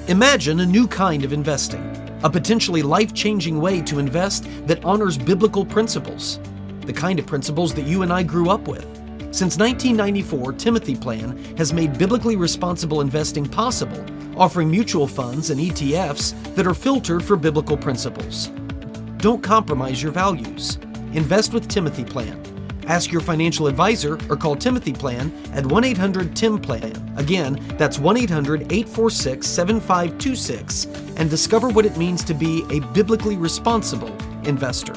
Imagine a new kind of investing, a potentially life-changing way to invest that honors biblical principles, the kind of principles that you and I grew up with. Since 1994, Timothy Plan has made biblically responsible investing possible, offering mutual funds and ETFs that are filtered for biblical principles. Don't compromise your values. Invest with Timothy Plan. Ask your financial advisor or call Timothy Plan at 1-800-TIM-PLAN. Again, that's 1-800-846-7526 and discover what it means to be a biblically responsible investor.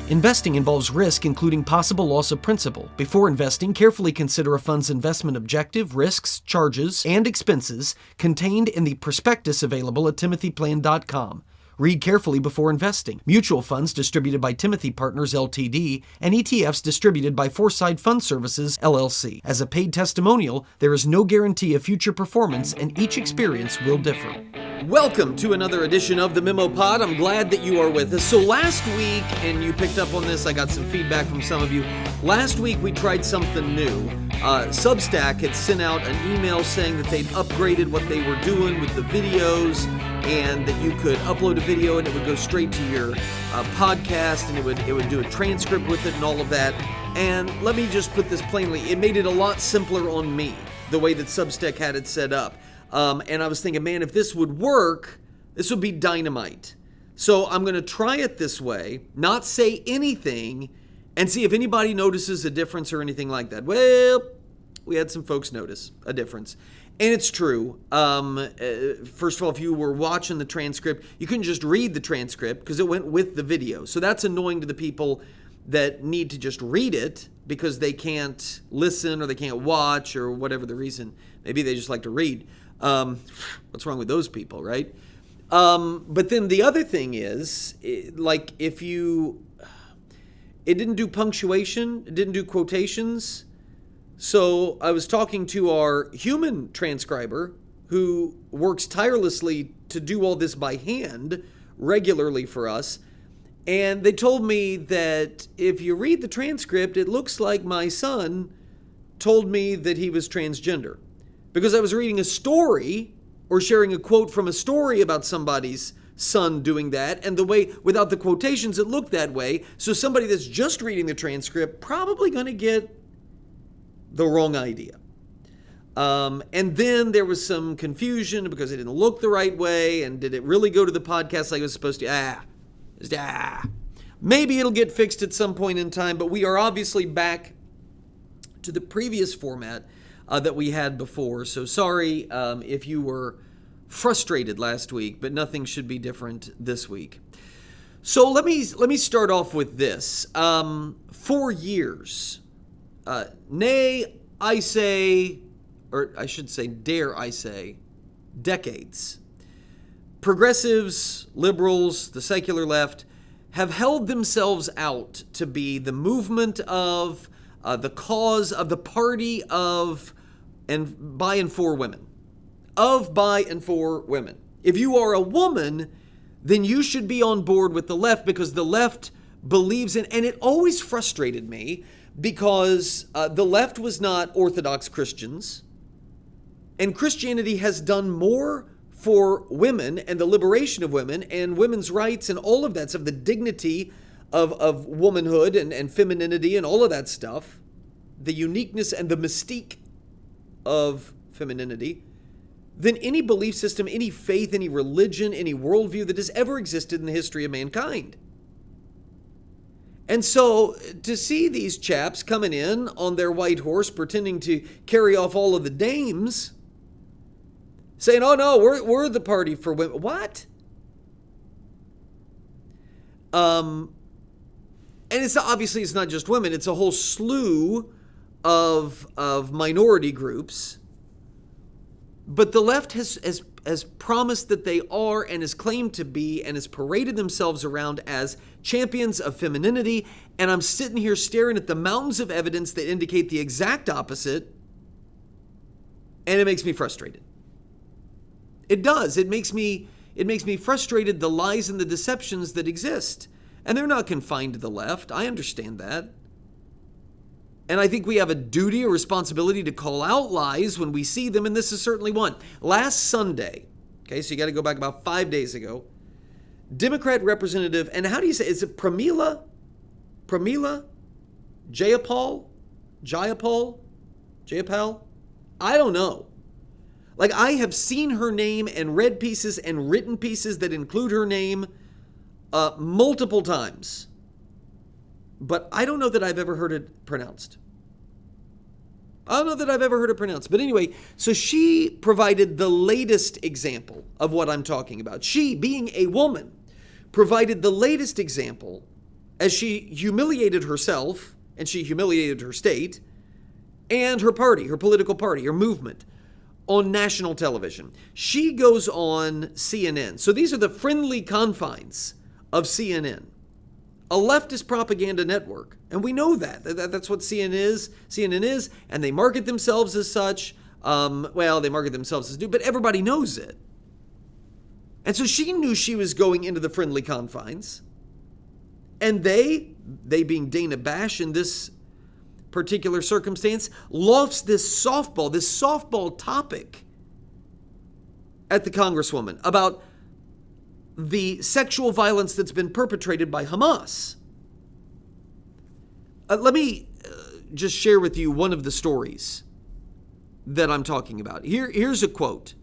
Investing involves risk, including possible loss of principal. Before investing, carefully consider a fund's investment objective, risks, charges, and expenses contained in the prospectus available at timothyplan.com. Read carefully before investing. Mutual funds distributed by Timothy Partners Ltd. and ETFs distributed by Foreside Fund Services LLC. As a paid testimonial, there is no guarantee of future performance and each experience will differ. Welcome to another edition of the MemoPOD. I'm glad that you are with us. So last week, and you picked up on this, I got some feedback from some of you. Last week we tried something new. Substack had sent out an email saying that they'd upgraded what they were doing with the videos and that you could upload a video and it would go straight to your podcast and it would do a transcript with it and all of that. And let me just put this plainly, it made it a lot simpler on me, the way that Substack had it set up. And I was thinking, man, if this would work, this would be dynamite. So I'm going to try it this way, not say anything, and see if anybody notices a difference or anything like that. Well, we had some folks notice a difference. And it's true. First of all, if you were watching the transcript, you couldn't just read the transcript because it went with the video. So that's annoying to the people that need to just read it because they can't listen or they can't watch or whatever the reason. Maybe they just like to read. What's wrong with those people, right? But then the other thing is, like if it didn't do punctuation, it didn't do quotations. So I was talking to our human transcriber who works tirelessly to do all this by hand regularly for us. And they told me that if you read the transcript, it looks like my son told me that he was transgender. Because I was reading a story or sharing a quote from a story about somebody's son doing that. And the way, without the quotations, it looked that way. So somebody that's just reading the transcript probably going to get the wrong idea. And then there was some confusion because it didn't look the right way. And did it really go to the podcast like it was supposed to? Maybe it'll get fixed at some point in time. But we are obviously back to the previous format that we had before. So sorry if you were frustrated last week, but nothing should be different this week. So let me start off with this. For years, nay, I say, or I should say, dare I say, decades, progressives, liberals, the secular left have held themselves out to be the movement of, the cause of, the party of, and by and for women. Of, by, and for women. If you are a woman, then you should be on board with the left because the left believes in, and it always frustrated me because the left was not Orthodox Christians, and Christianity has done more for women and the liberation of women and women's rights and all of that stuff, the dignity of womanhood and femininity and all of that stuff, the uniqueness and the mystique of femininity, than any belief system, any faith, any religion, any worldview that has ever existed in the history of mankind. And so to see these chaps coming in on their white horse, pretending to carry off all of the dames, saying, oh no, we're the party for women. What? And it's obviously it's not just women, it's a whole slew of minority groups. But the left has promised that they are and has claimed to be and has paraded themselves around as champions of femininity. And I'm sitting here staring at the mountains of evidence that indicate the exact opposite. And it makes me frustrated. It does. It makes me frustrated, the lies and the deceptions that exist. And they're not confined to the left. I understand that. And I think we have a duty, a responsibility to call out lies when we see them, and this is certainly one. Last Sunday, Okay, so you got to go back about 5 days ago. Democrat Representative, and how do you say, is it Pramila Jayapal? I don't know. Like, I have seen her name and read pieces and written pieces that include her name multiple times. But I don't know that I've ever heard it pronounced. But anyway, so she provided the latest example of what I'm talking about. She, being a woman, provided the latest example as she humiliated herself and she humiliated her state and her party, her political party, her movement on national television. She goes on CNN. So these are the friendly confines of CNN, a leftist propaganda network. And we know that. That's what CNN is, and they market themselves as such. They market themselves as new, but everybody knows it. And so she knew she was going into the friendly confines. And they being Dana Bash in this particular circumstance, lofts this softball topic at the Congresswoman about the sexual violence that's been perpetrated by Hamas. Let me just share with you one of the stories that I'm talking about. Here's a quote.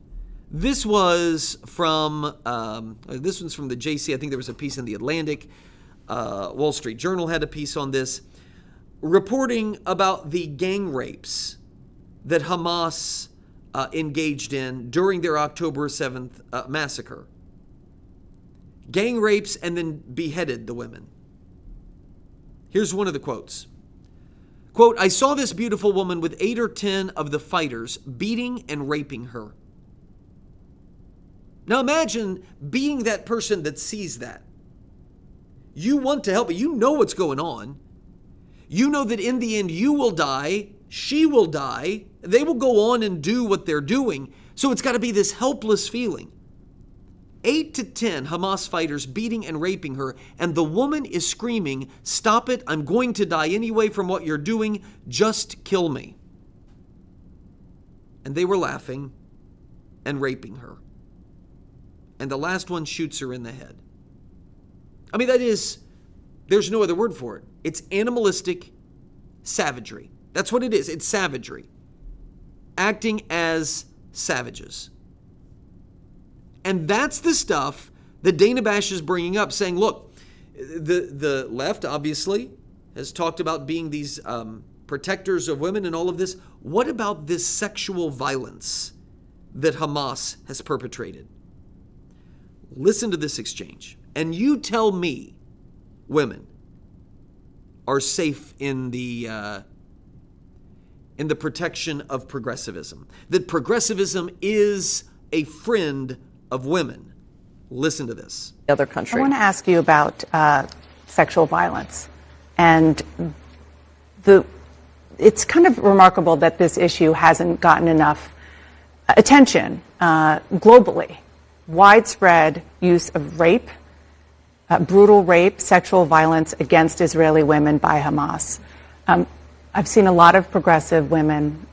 This was from, this one's from the JC. I think there was a piece in the Atlantic. Wall Street Journal had a piece on this, reporting about the gang rapes that Hamas engaged in during their October 7th massacre. Gang rapes and then beheaded the women. Here's one of the quotes. Quote, "I saw this beautiful woman with 8 or 10 of the fighters beating and raping her." Now imagine being that person that sees that. You want to help, but you know what's going on. You know that in the end you will die, she will die, they will go on and do what they're doing. So it's got to be this helpless feeling. 8 to 10 Hamas fighters beating and raping her, and the woman is screaming, "Stop it, I'm going to die anyway from what you're doing, just kill me." And they were laughing and raping her. And the last one shoots her in the head. I mean, there's no other word for it. It's animalistic savagery. That's what it is. It's savagery. Acting as savages. And that's the stuff that Dana Bash is bringing up, saying, look, the left obviously has talked about being these protectors of women and all of this. What about this sexual violence that Hamas has perpetrated? Listen to this exchange. And you tell me women are safe in the protection of progressivism. That progressivism is a friend of women. Listen to this. Other country. I want to ask you about sexual violence. And it's kind of remarkable that this issue hasn't gotten enough attention globally. Widespread use of rape, brutal rape, sexual violence against Israeli women by Hamas. I've seen a lot of progressive women,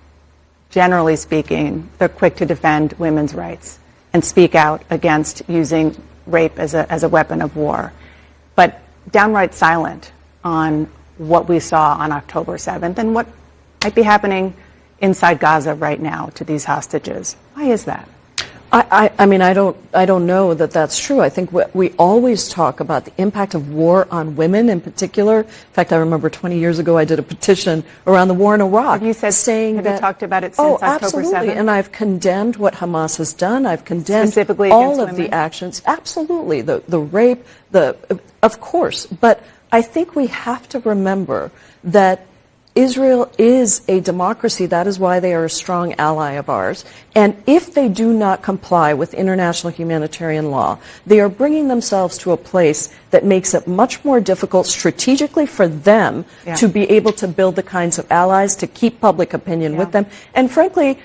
generally speaking, they're quick to defend women's rights and speak out against using rape as a weapon of war, but downright silent on what we saw on October 7th and what might be happening inside Gaza right now to these hostages. Why is that? I mean, I don't know that that's true. I think we always talk about the impact of war on women in particular. In fact, I remember 20 years ago I did a petition around the war in Iraq. Have you talked about it since October 7th? Absolutely, and I've condemned what Hamas has done. I've condemned specifically all of women? the actions. Absolutely, the rape, of course. But I think we have to remember that Israel is a democracy. That is why they are a strong ally of ours. And if they do not comply with international humanitarian law, they are bringing themselves to a place that makes it much more difficult strategically for them to be able to build the kinds of allies, to keep public opinion with them. And frankly,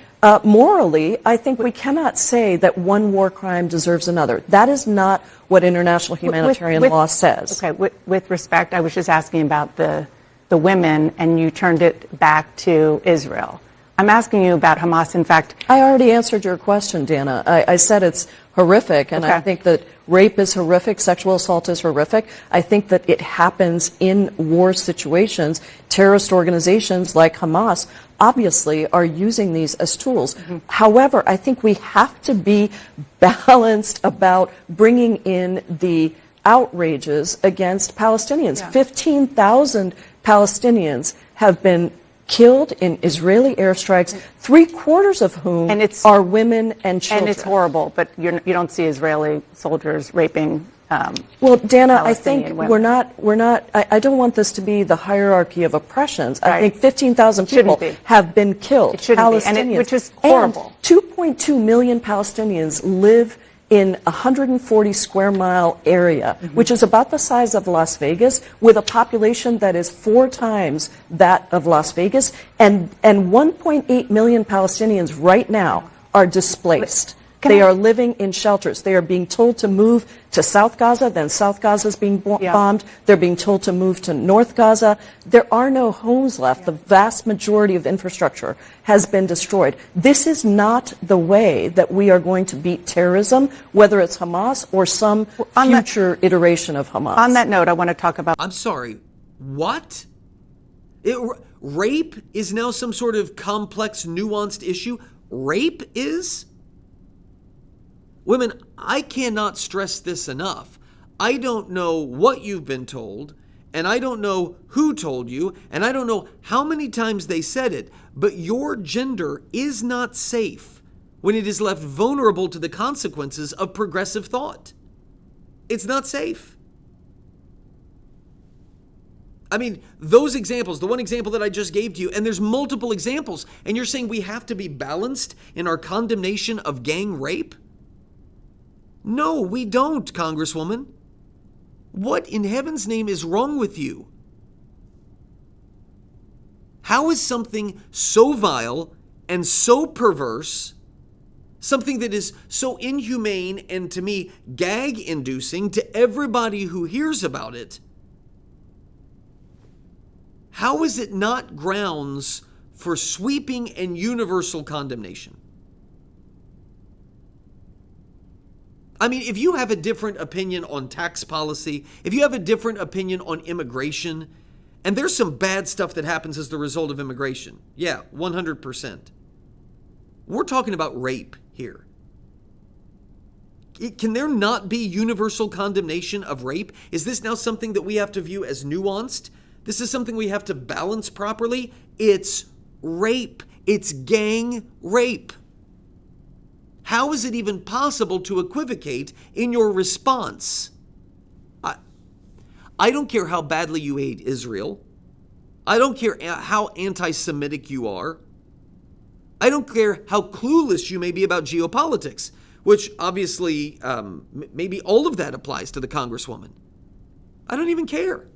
morally, I think we cannot say that one war crime deserves another. That is not what international humanitarian law says. Okay, with respect, I was just asking about the women, and you turned it back to Israel. I'm asking you about Hamas. In fact, I already answered your question, Dana. I said it's horrific, and I think that rape is horrific, sexual assault is horrific. I think that it happens in war situations. Terrorist organizations like Hamas obviously are using these as tools. However, I think we have to be balanced about bringing in the outrages against Palestinians. 15,000 Palestinians have been killed in Israeli airstrikes, 3/4 of whom are women and children. And it's horrible, but you don't see Israeli soldiers raping well, Dana, I think women. I don't want this to be the hierarchy of oppressions. I think 15,000 people have been killed. It shouldn't be, which is horrible. And 2.2 million Palestinians live in a 140 square mile area, which is about the size of Las Vegas, with a population that is 4 times that of Las Vegas, and 1.8 million Palestinians right now are displaced. They are living in shelters. They are being told to move to South Gaza, then South Gaza is being bombed. They're being told to move to North Gaza. There are no homes left. The vast majority of infrastructure has been destroyed. This is not the way that we are going to beat terrorism, whether it's Hamas or some future iteration of Hamas. On that note, I want to talk about... I'm sorry, what? Rape is now some sort of complex, nuanced issue? Rape is? Women, I cannot stress this enough. I don't know what you've been told, and I don't know who told you, and I don't know how many times they said it, but your gender is not safe when it is left vulnerable to the consequences of progressive thought. It's not safe. I mean, those examples, the one example that I just gave to you, and there's multiple examples, and you're saying we have to be balanced in our condemnation of gang rape? No, we don't, Congresswoman. What in heaven's name is wrong with you? How is something so vile and so perverse, something that is so inhumane and to me gag-inducing to everybody who hears about it, how is it not grounds for sweeping and universal condemnation? I mean, if you have a different opinion on tax policy, if you have a different opinion on immigration, and there's some bad stuff that happens as the result of immigration, yeah, 100%. We're talking about rape here. Can there not be universal condemnation of rape? Is this now something that we have to view as nuanced? This is something we have to balance properly? It's rape. It's gang rape. How is it even possible to equivocate in your response? I don't care how badly you hate Israel. I don't care how anti-Semitic you are. I don't care how clueless you may be about geopolitics, which obviously maybe all of that applies to the Congresswoman. I don't even care.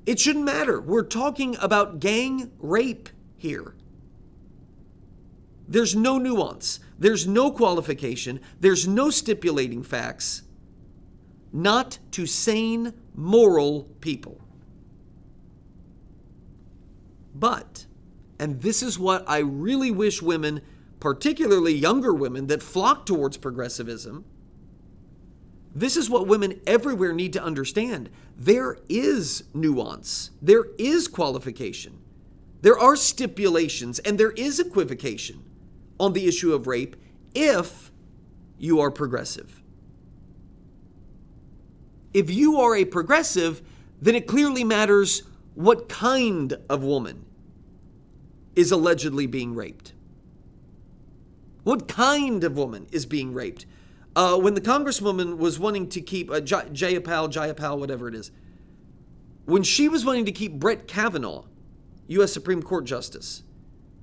It shouldn't matter. We're talking about gang rape here. There's no nuance. There's no qualification. There's no stipulating facts. Not to sane, moral people. But, and this is what I really wish women, particularly younger women that flock towards progressivism, this is what women everywhere need to understand. There is nuance. There is qualification. There are stipulations and there is equivocation on the issue of rape if you are progressive. If you are a progressive, then it clearly matters what kind of woman is allegedly being raped. What kind of woman is being raped? When the Congresswoman was wanting to keep Jayapal, whatever it is, when she was wanting to keep Brett Kavanaugh, U.S. Supreme Court Justice,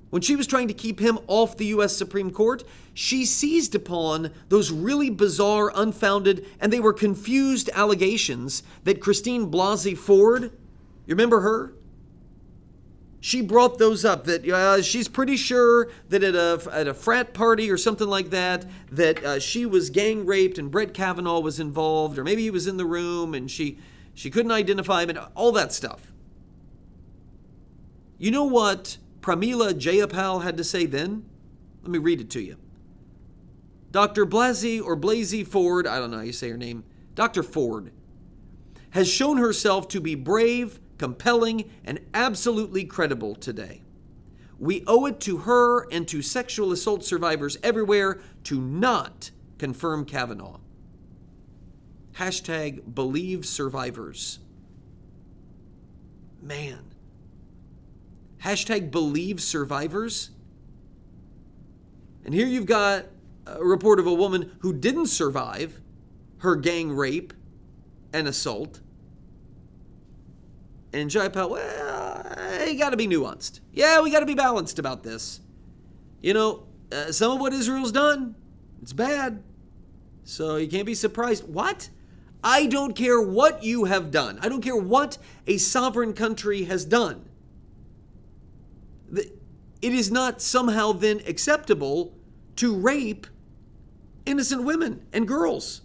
when she was trying to keep him off the U.S. Supreme Court, she seized upon those really bizarre, unfounded, and they were confused allegations that Christine Blasey Ford, you remember her? She brought those up, that she's pretty sure that at a frat party or something like that, that she was gang raped and Brett Kavanaugh was involved, or maybe he was in the room and she couldn't identify him and all that stuff. You know what Pramila Jayapal had to say then? Let me read it to you. Dr. Blasey Ford, I don't know how you say her name, Dr. Ford, has shown herself to be brave, compelling, and absolutely credible today. We owe it to her and to sexual assault survivors everywhere to not confirm Kavanaugh. Hashtag believe survivors. Man. Hashtag believe survivors. And here you've got a report of a woman who didn't survive her gang rape and assault. And Jayapal, well, you got to be nuanced. Yeah, we got to be balanced about this. You know, some of what Israel's done, it's bad. So you can't be surprised. What? I don't care what you have done. I don't care what a sovereign country has done. It is not somehow then acceptable to rape innocent women and girls.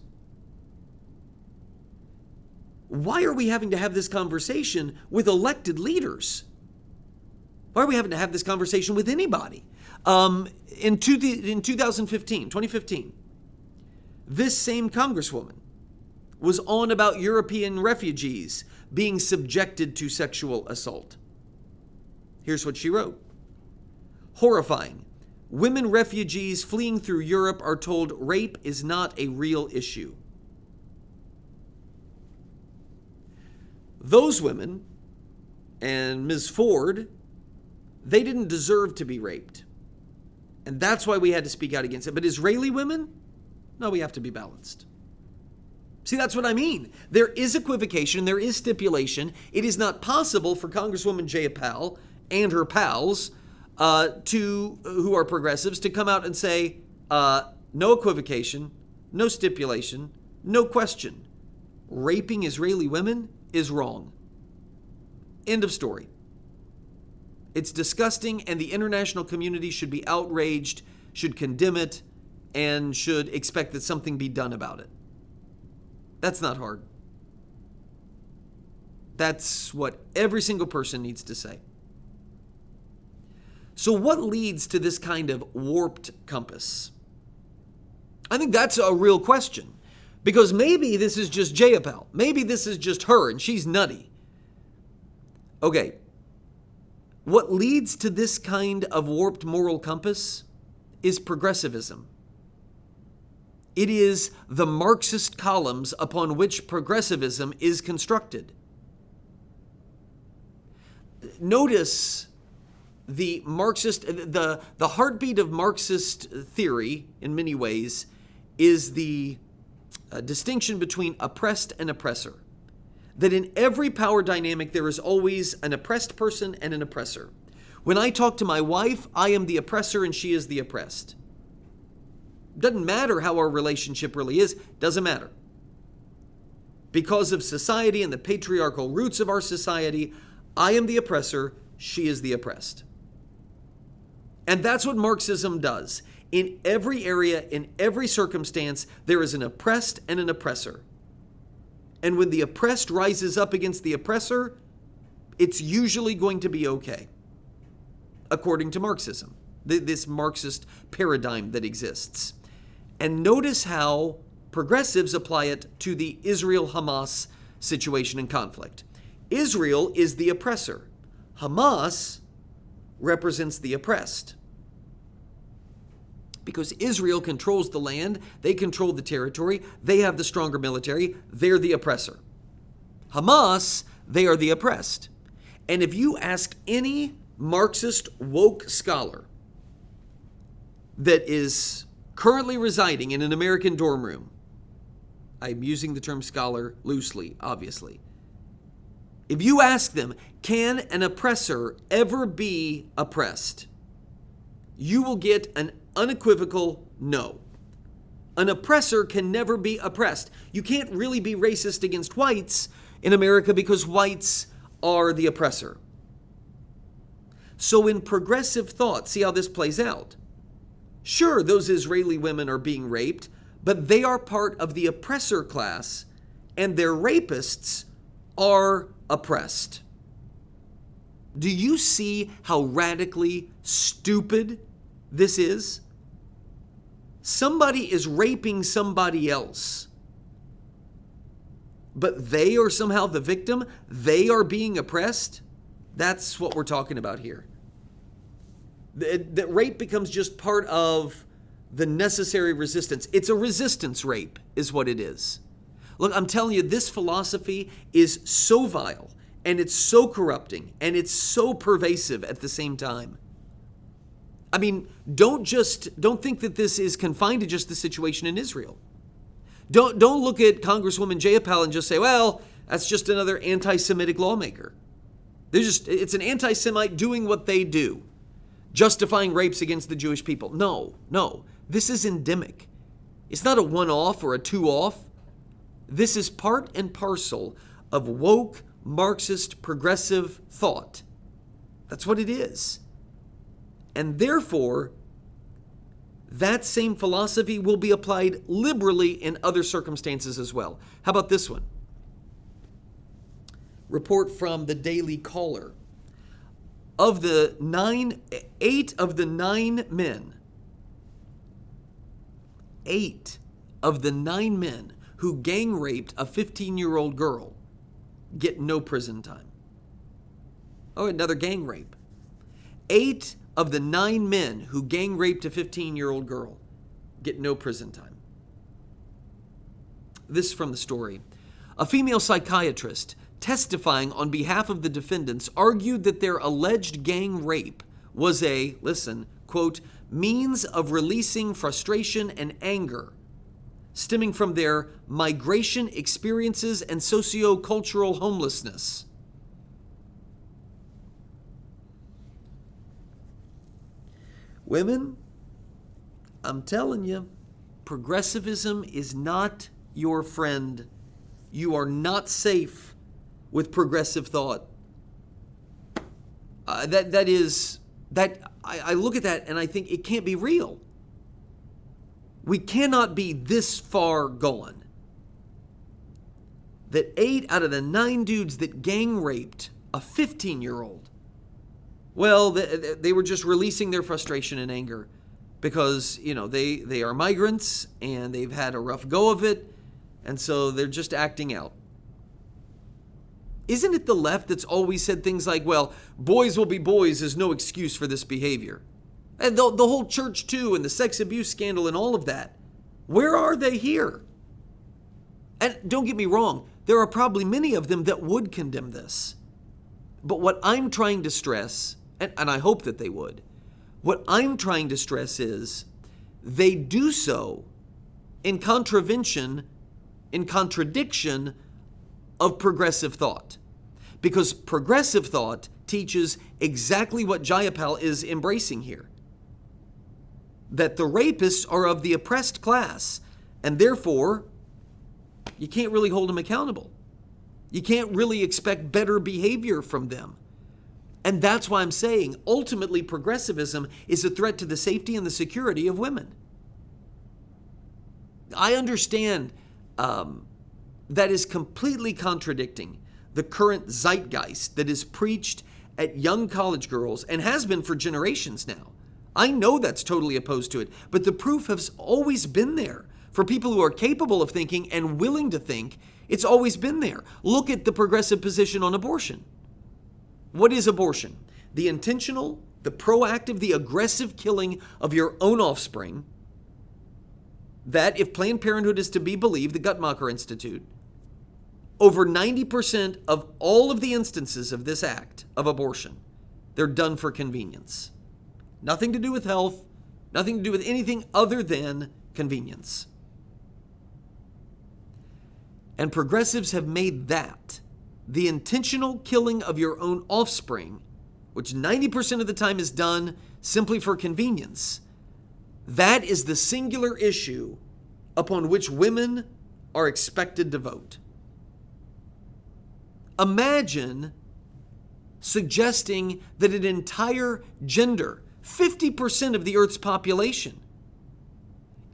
Why are we having to have this conversation with elected leaders? Why are we having to have this conversation with anybody? In 2015, this same congresswoman was on about European refugees being subjected to sexual assault. Here's what she wrote. Horrifying. Women refugees fleeing through Europe are told rape is not a real issue. Those women and Ms. Ford, they didn't deserve to be raped. And that's why we had to speak out against it. But Israeli women? No, we have to be balanced. See, that's what I mean. There is equivocation, there is stipulation. It is not possible for Congresswoman Jayapal and her pals who are progressives to come out and say, no equivocation, no stipulation, no question. Raping Israeli women is wrong. End of story. It's disgusting, and the international community should be outraged, should condemn it, and should expect that something be done about it. That's not hard. That's what every single person needs to say. So what leads to this kind of warped compass? I think that's a real question. Because maybe this is just Jayapal. Maybe this is just her and she's nutty. Okay. What leads to this kind of warped moral compass is progressivism. It is the Marxist columns upon which progressivism is constructed. Notice the Marxist, the heartbeat of Marxist theory in many ways is the distinction between oppressed and oppressor. That in every power dynamic, there is always an oppressed person and an oppressor. When I talk to my wife, I am the oppressor and she is the oppressed. Doesn't matter how our relationship really is, doesn't matter. Because of society and the patriarchal roots of our society, I am the oppressor, she is the oppressed. And that's what Marxism does. In every area, in every circumstance, there is an oppressed and an oppressor. And when the oppressed rises up against the oppressor, it's usually going to be okay, according to Marxism, this Marxist paradigm that exists. And notice how progressives apply it to the Israel-Hamas situation and conflict. Israel is the oppressor. Hamas represents the oppressed. Because Israel controls the land, they control the territory, they have the stronger military, they're the oppressor. Hamas, they are the oppressed. And if you ask any Marxist woke scholar that is currently residing in an American dorm room, I'm using the term scholar loosely, obviously. If you ask them, can an oppressor ever be oppressed? You will get an unequivocal no. An oppressor can never be oppressed. You can't really be racist against whites in America because whites are the oppressor. So in progressive thought, see how this plays out. Sure, those Israeli women are being raped, but they are part of the oppressor class, and their rapists are oppressed. Do you see how radically stupid this is? Somebody is raping somebody else, but they are somehow the victim. They are being oppressed. That's what we're talking about here. That rape becomes just part of the necessary resistance. It's a resistance rape is what it is. Look, I'm telling you, this philosophy is so vile, and it's so corrupting, and it's so pervasive at the same time. I mean, don't think that this is confined to just the situation in Israel. Don't look at Congresswoman Jayapal and just say, well, that's just another anti-Semitic lawmaker. It's an anti-Semite doing what they do, justifying rapes against the Jewish people. No, this is endemic. It's not a one-off or a two-off. This is part and parcel of woke, Marxist, progressive thought. That's what it is. And therefore, that same philosophy will be applied liberally in other circumstances as well. How about this one? Report from the Daily Caller. Eight of the nine men who gang raped a 15-year-old girl get no prison time. Oh, another gang rape. 8 of the 9 men who gang raped a 15-year-old girl get no prison time. This is from the story. A female psychiatrist testifying on behalf of the defendants argued that their alleged gang rape was a, listen, quote, means of releasing frustration and anger stemming from their migration experiences and socio-cultural homelessness. Women, I'm telling you, progressivism is not your friend. You are not safe with progressive thought. I look at that and I think it can't be real. We cannot be this far gone. That 8 out of the 9 dudes that gang raped a 15-year-old, well, they were just releasing their frustration and anger because, they are migrants and they've had a rough go of it, and so they're just acting out. Isn't it the left that's always said things like, well, boys will be boys is no excuse for this behavior? And the whole church too, and the sex abuse scandal and all of that. Where are they here? And don't get me wrong, there are probably many of them that would condemn this. But what I'm trying to stress, and I hope that they would, what I'm trying to stress is they do so in contradiction of progressive thought. Because progressive thought teaches exactly what Jayapal is embracing here. That the rapists are of the oppressed class, and therefore, you can't really hold them accountable. You can't really expect better behavior from them. And that's why I'm saying, ultimately, progressivism is a threat to the safety and the security of women. I understand that is completely contradicting the current zeitgeist that is preached at young college girls and has been for generations now. I know that's totally opposed to it, but the proof has always been there. For people who are capable of thinking and willing to think, it's always been there. Look at the progressive position on abortion. What is abortion? The intentional, the proactive, the aggressive killing of your own offspring that, if Planned Parenthood is to be believed, the Guttmacher Institute, over 90% of all of the instances of this act of abortion, they're done for convenience. Nothing to do with health, nothing to do with anything other than convenience. And progressives have made that, the intentional killing of your own offspring, which 90% of the time is done simply for convenience, that is the singular issue upon which women are expected to vote. Imagine suggesting that an entire gender, 50% of the Earth's population,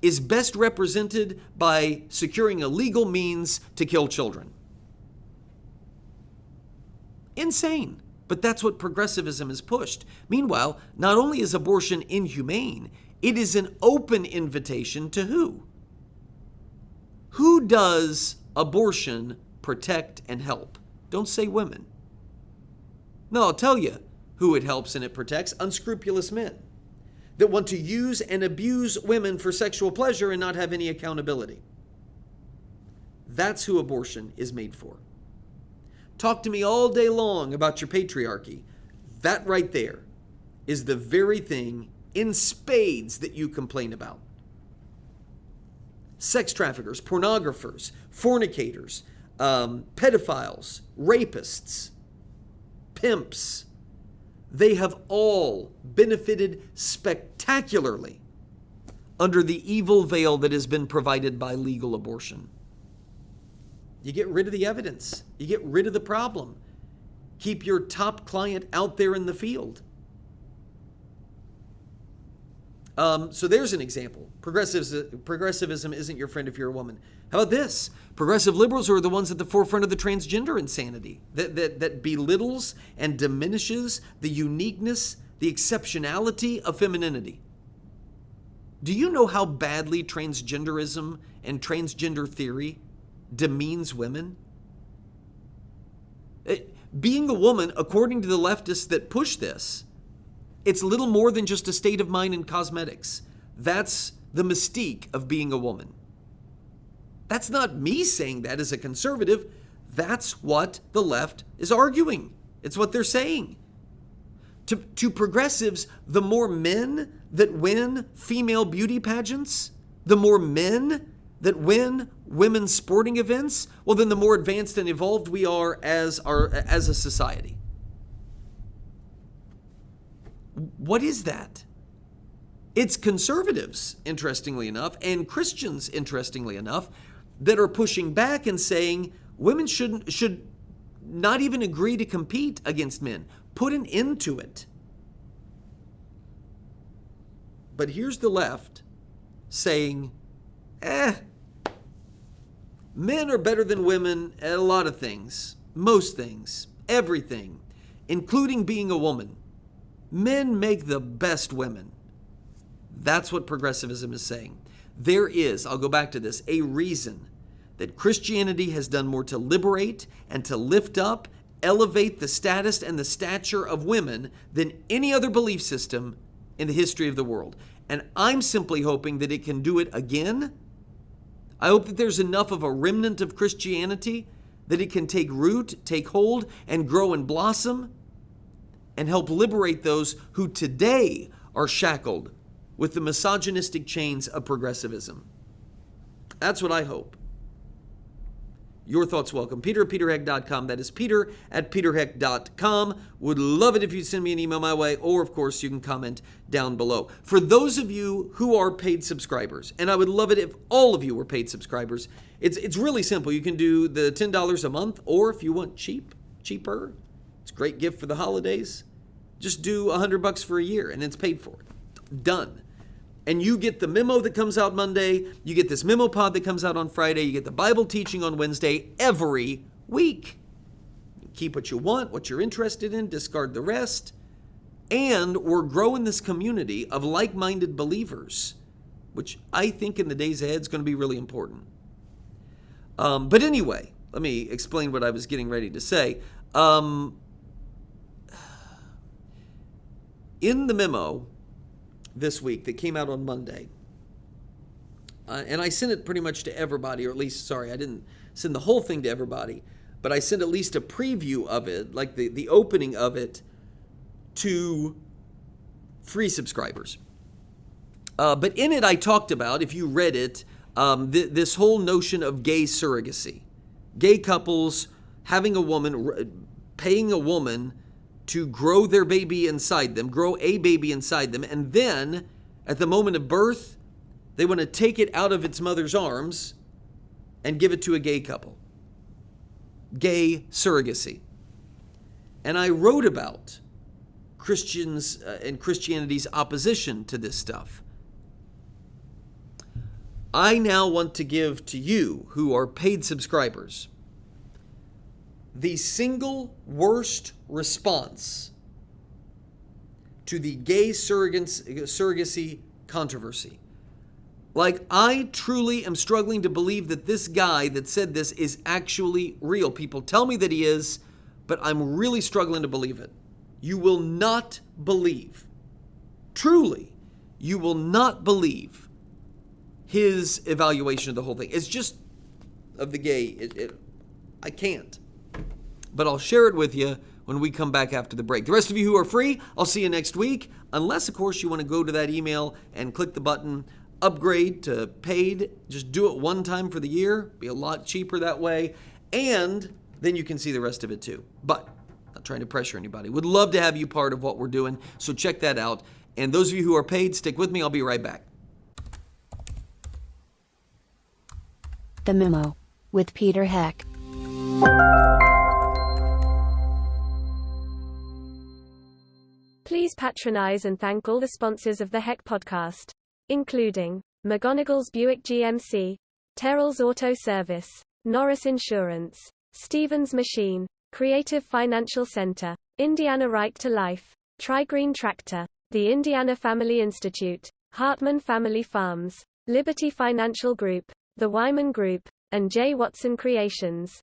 is best represented by securing a legal means to kill children. Insane. But that's what progressivism has pushed. Meanwhile, not only is abortion inhumane, it is an open invitation to who? Who does abortion protect and help? Don't say women. No, I'll tell you who it helps and it protects: unscrupulous men that want to use and abuse women for sexual pleasure and not have any accountability. That's who abortion is made for. Talk to me all day long about your patriarchy. That right there is the very thing in spades that you complain about. Sex traffickers, pornographers, fornicators, pedophiles, rapists, pimps, they have all benefited spectacularly under the evil veil that has been provided by legal abortion. You get rid of the evidence. You get rid of the problem. Keep your top client out there in the field. So there's an example. Progressivism isn't your friend if you're a woman. How about this? Progressive liberals are the ones at the forefront of the transgender insanity that belittles and diminishes the uniqueness, the exceptionality of femininity. Do you know how badly transgenderism and transgender theory demeans women? Being a woman, according to the leftists that push this, it's little more than just a state of mind and cosmetics. That's the mystique of being a woman. That's not me saying that as a conservative. That's what the left is arguing. It's what they're saying. To progressives, the more men that win female beauty pageants, the more men that win women's sporting events, well, then the more advanced and evolved we are as a society. What is that? It's conservatives, interestingly enough, and Christians, interestingly enough, that are pushing back and saying women should not even agree to compete against men. Put an end to it. But here's the left saying, men are better than women at a lot of things, most things, everything, including being a woman. Men make the best women. That's what progressivism is saying. There is, I'll go back to this, a reason that Christianity has done more to liberate and to lift up, elevate the status and the stature of women than any other belief system in the history of the world. And I'm simply hoping that it can do it again. I hope that there's enough of a remnant of Christianity that it can take root, take hold, and grow and blossom, and help liberate those who today are shackled with the misogynistic chains of progressivism. That's what I hope. Your thoughts welcome. Peter at peterheck.com. That is Peter at peterheck.com. Would love it if you'd send me an email my way, or of course you can comment down below. For those of you who are paid subscribers, and I would love it if all of you were paid subscribers, it's really simple. You can do the $10 a month, or if you want cheaper, it's a great gift for the holidays. Just do $100 for a year and it's paid for. Done. And you get the memo that comes out Monday. You get this MemoPOD that comes out on Friday. You get the Bible teaching on Wednesday every week. Keep what you want, what you're interested in, discard the rest. And we're growing this community of like-minded believers, which I think in the days ahead is going to be really important. But anyway, let me explain what I was getting ready to say. In the memo this week that came out on Monday, and I sent it pretty much to everybody, or at least, I didn't send the whole thing to everybody, but I sent at least a preview of it, like the opening of it, to free subscribers. But in it, I talked about, if you read it, this whole notion of gay surrogacy. Gay couples having a woman, paying a woman to grow their baby inside them, grow a baby inside them, and then at the moment of birth, they want to take it out of its mother's arms and give it to a gay couple. Gay surrogacy. And I wrote about Christians and Christianity's opposition to this stuff. I now want to give to you, who are paid subscribers, the single worst response to the gay surrogacy controversy. Like, I truly am struggling to believe that this guy that said this is actually real. People tell me that he is, but I'm really struggling to believe it. You will not believe, truly, you will not believe his evaluation of the whole thing. It's just, of the gay, I can't. But I'll share it with you when we come back after the break. The rest of you who are free, I'll see you next week. Unless, of course, you want to go to that email and click the button, upgrade to paid. Just do it one time for the year. Be a lot cheaper that way. And then you can see the rest of it too. But not trying to pressure anybody. Would love to have you part of what we're doing. So check that out. And those of you who are paid, stick with me. I'll be right back. The Memo with Peter Heck. Please patronize and thank all the sponsors of the Heck podcast, including McGonigal's Buick GMC, Terrell's Auto Service, Norris Insurance, Stevens Machine, Creative Financial Center, Indiana Right to Life, Tri-Green Tractor, the Indiana Family Institute, Hartman Family Farms, Liberty Financial Group, the Wyman Group, and J. Watson Creations.